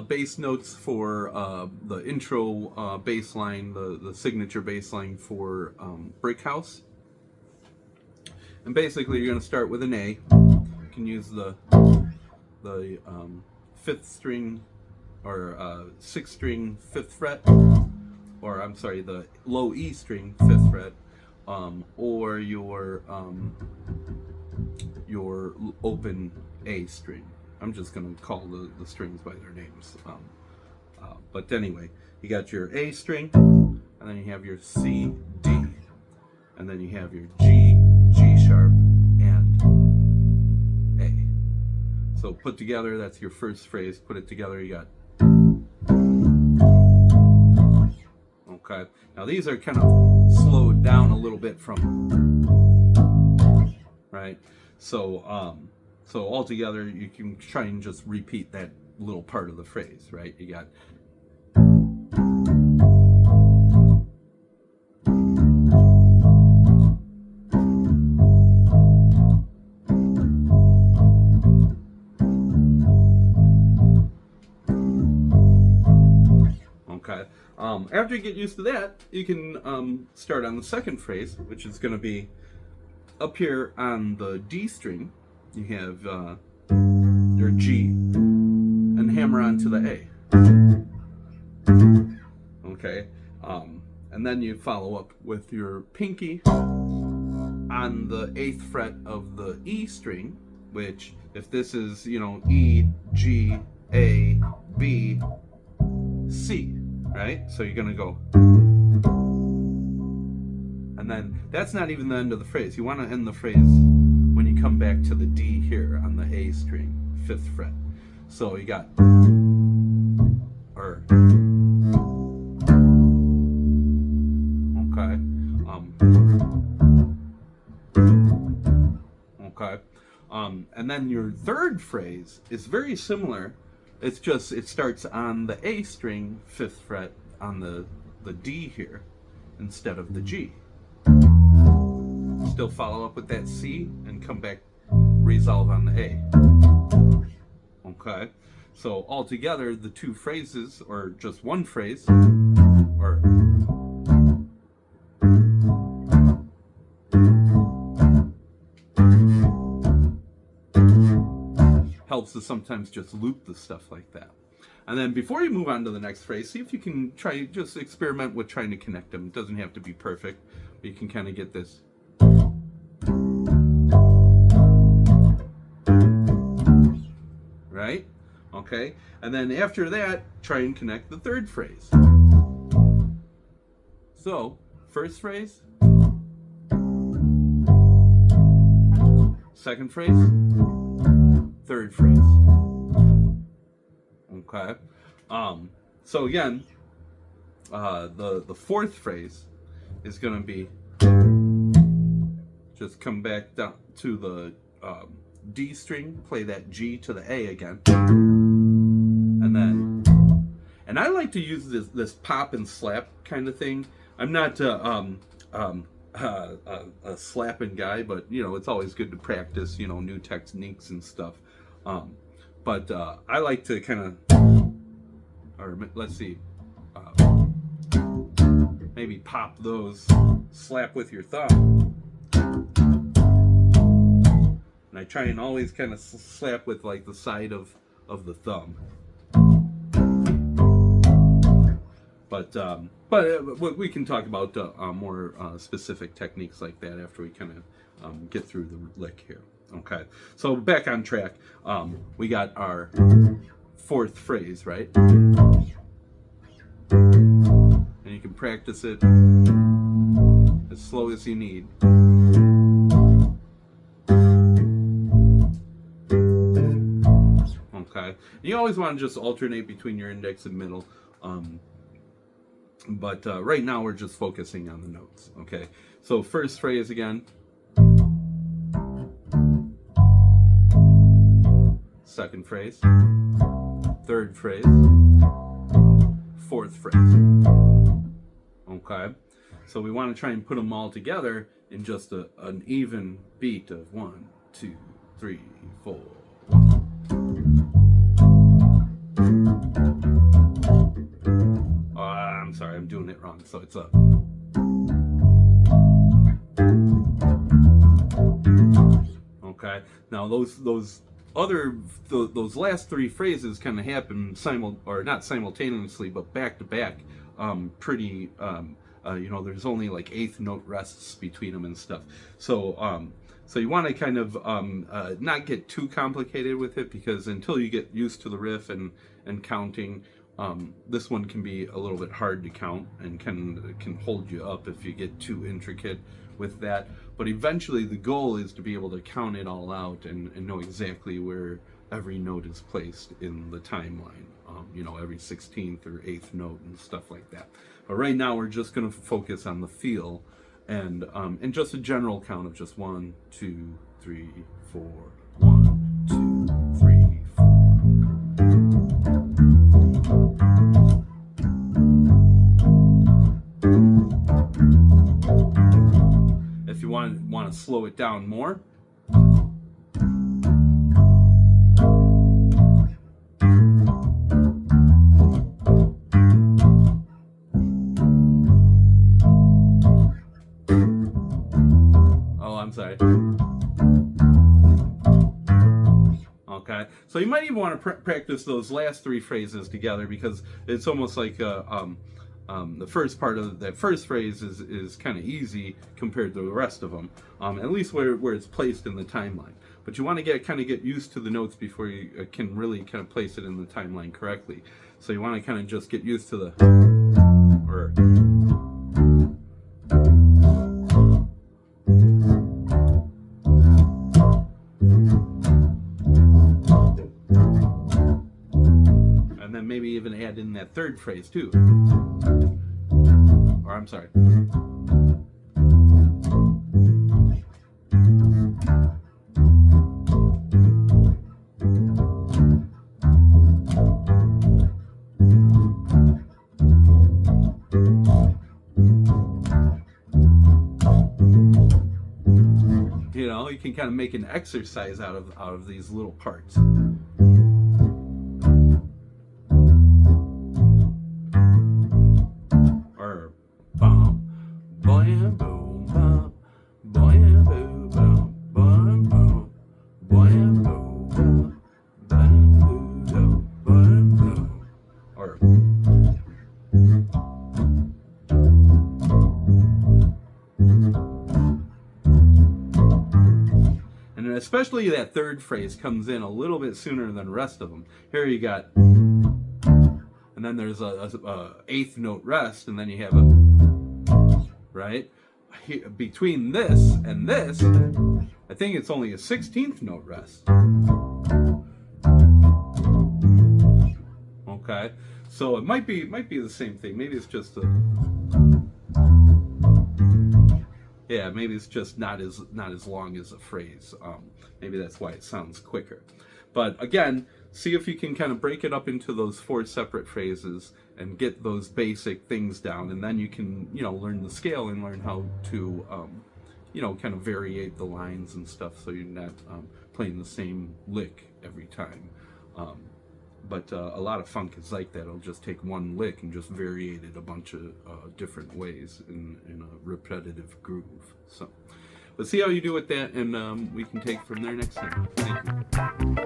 bass notes for the intro bass line, the signature bass line for Brickhouse. And basically you're going to start with an A. You can use the 5th string or 6th string 5th fret, or I'm sorry, the low E string 5th fret, or your open A string. I'm just going to call the strings by their names. But anyway, you got your A string, and then you have your C, D, and then you have your G, G sharp, and A. So put together, that's your first phrase. Put it together, you got. Okay. Now these are kind of slowed down a little bit from, right? So so altogether, you can try and just repeat that little part of the phrase, right? You got. Okay. After you get used to that, you can start on the second phrase, which is going to be up here on the D string. You have your G, and hammer onto the A. Okay, and then you follow up with your pinky on the 8th fret of the E string, which, if this is, E, G, A, B, C, right? So you're gonna go, and then that's not even the end of the phrase. You want to end the phrase when you come back to the D here on the A string, 5th fret. So you got, or, okay, okay, and then your third phrase is very similar. It's just, it starts on the A string, 5th fret, on the D here, instead of the G. Still follow up with that C and come back, resolve on the A. Okay, so altogether the two phrases, or just one phrase, or helps to sometimes just loop the stuff like that. And then before you move on to the next phrase, see if you can just experiment with trying to connect them. It doesn't have to be perfect, but you can kind of get this. Right? Okay? And then after that, try and connect the third phrase. So, first phrase, second phrase, third phrase. Okay? So again, the fourth phrase is going to be, just come back down to the D string, play that G to the A again, and I like to use this pop and slap kind of thing. I'm not a slapping guy, but it's always good to practice new techniques and stuff. But I like to kind of, or let's see, maybe pop those, slap with your thumb. And I try and always kind of slap with like the side of the thumb. But we can talk about more specific techniques like that after we kind of get through the lick here. Okay, so back on track. We got our fourth phrase, right? And you can practice it as slow as you need. Okay, you always want to just alternate between your index and middle. But right now we're just focusing on the notes. Okay, so first phrase again. Second phrase, third phrase, fourth phrase. Okay, so we want to try and put them all together in just an even beat of 1, 2, 3, 4. 1. So it's a. Okay. Now those last three phrases kind of happen not simultaneously, but back to back. Pretty. There's only like eighth note rests between them and stuff. So you want to kind of not get too complicated with it, because until you get used to the riff and counting, this one can be a little bit hard to count and can hold you up if you get too intricate with that. But eventually the goal is to be able to count it all out and know exactly where every note is placed in the timeline. Every 16th or 8th note and stuff like that. But right now we're just going to focus on the feel and just a general count of just 1, 2, 3, 4, 1, 2, 3, 4. If you want to slow it down more. I'm sorry. Okay, so you might even want to practice those last three phrases together, because it's almost like the first part of that first phrase is kind of easy compared to the rest of them, at least where it's placed in the timeline. But you want to get used to the notes before you can really kind of place it in the timeline correctly. So you want to kind of just get used to the or. And then maybe even add in that third phrase too. Or I'm sorry. You can kind of make an exercise out of these little parts. Or bum, boing, boom, bum, boing, boom, bum, boing, boom, boing, boom, bum, boing, boom, boing, boom. Or and especially that third phrase comes in a little bit sooner than the rest of them. Here you got, and then there's a eighth note rest, and then you have a, right? Between this and this, I think it's only a 16th note rest. Okay, so it might be the same thing. Maybe it's just maybe it's just not as long as a phrase. Maybe that's why it sounds quicker. But again, see if you can kind of break it up into those 4 separate phrases and get those basic things down, and then you can learn the scale and learn how to kind of variate the lines and stuff, so you're not playing the same lick every time. But a lot of funk is like that. It'll just take one lick and just variate it a bunch of different ways in a repetitive groove. So, but see how you do with that, and we can take from there next time. Thank you.